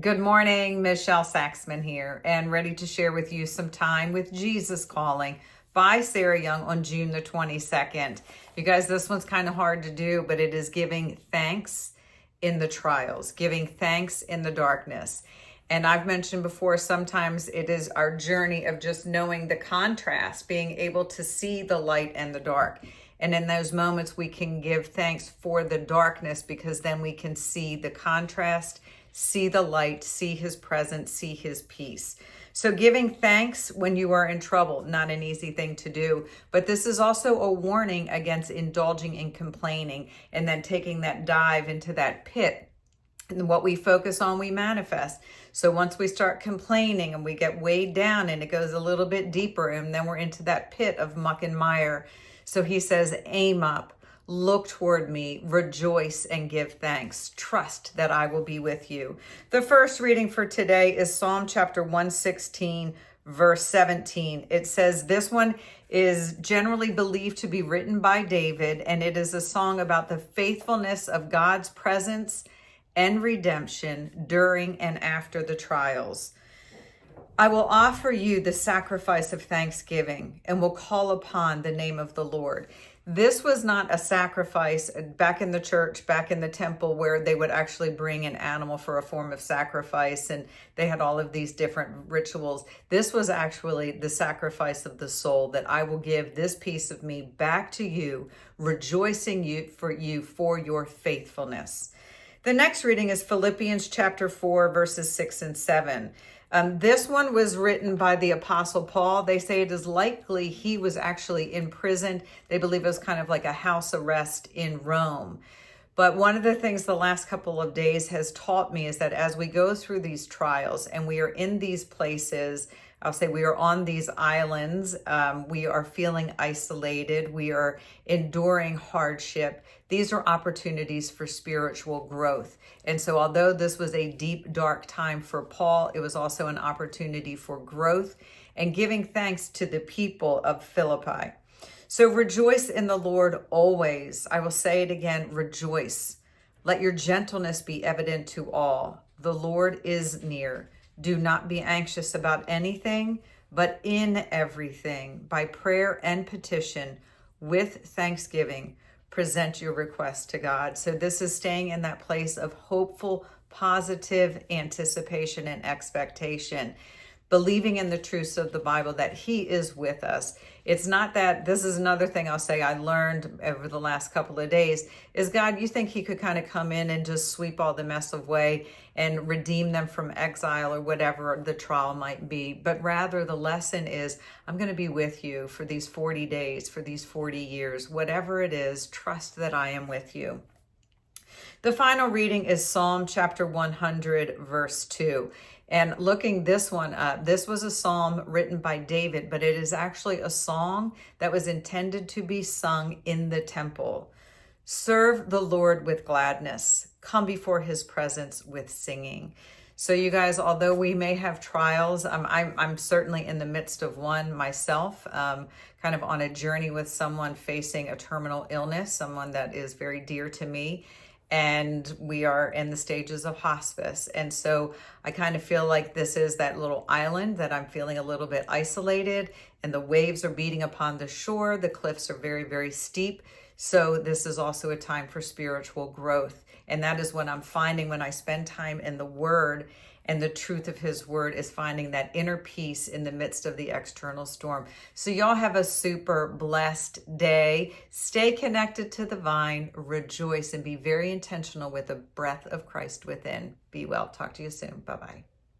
Good morning, Michelle Saxman here, and ready to share with you some time with Jesus Calling by Sarah Young on June the 22nd. You guys, this one's kind of hard to do, but it is giving thanks in the trials, giving thanks in the darkness. And I've mentioned before, sometimes it is our journey of just knowing the contrast, being able to see the light and the dark. And in those moments, we can give thanks for the darkness because then we can see the contrast, see the light, see his presence, see his peace. So giving thanks when you are in trouble, not an easy thing to do, but this is also a warning against indulging in complaining and then taking that dive into that pit. And what we focus on, we manifest. So once we start complaining and we get weighed down and it goes a little bit deeper and then we're into that pit of muck and mire. So he says, aim up, look toward me, rejoice and give thanks. Trust that I will be with you. The first reading for today is Psalm chapter 116, verse 17. It says this one is generally believed to be written by David, and it is a song about the faithfulness of God's presence and redemption during and after the trials. I will offer you the sacrifice of thanksgiving and will call upon the name of the Lord. This was not a sacrifice back in the church, back in the temple, where they would actually bring an animal for a form of sacrifice, and they had all of these different rituals. This was actually the sacrifice of the soul, that I will give this piece of me back to you, rejoicing for your faithfulness. The next reading is Philippians chapter 4, verses 6 and 7. This one was written by the Apostle Paul. They say it is likely he was actually imprisoned. They believe it was kind of like a house arrest in Rome. But one of the things the last couple of days has taught me is that as we go through these trials and we are in these places, I'll say we are on these islands, we are feeling isolated, we are enduring hardship. These are opportunities for spiritual growth. And so although this was a deep, dark time for Paul, it was also an opportunity for growth and giving thanks to the people of Philippi. So rejoice in the Lord always. I will say it again, rejoice. Let your gentleness be evident to all. The Lord is near. Do not be anxious about anything, but in everything, by prayer and petition, with thanksgiving, present your request to God. So this is staying in that place of hopeful, positive anticipation and expectation, believing in the truths of the Bible, that he is with us. It's not that, this is another thing I'll say I learned over the last couple of days, is God, you think he could kind of come in and just sweep all the mess away and redeem them from exile or whatever the trial might be. But rather the lesson is, I'm going to be with you for these 40 days, for these 40 years, whatever it is, trust that I am with you. The final reading is Psalm chapter 100, verse 2. And looking this one up, this was a psalm written by David, but it is actually a song that was intended to be sung in the temple. Serve the Lord with gladness. Come before his presence with singing. So you guys, although we may have trials, I'm certainly in the midst of one myself, kind of on a journey with someone facing a terminal illness, someone that is very dear to me. And we are in the stages of hospice. And so I kind of feel like this is that little island that I'm feeling a little bit isolated, and the waves are beating upon the shore. The cliffs are very, very steep. So this is also a time for spiritual growth. And that is what I'm finding when I spend time in the Word, and the truth of his word is finding that inner peace in the midst of the external storm. So y'all have a super blessed day. Stay connected to the vine, rejoice, and be very intentional with the breath of Christ within. Be well. Talk to you soon. Bye-bye.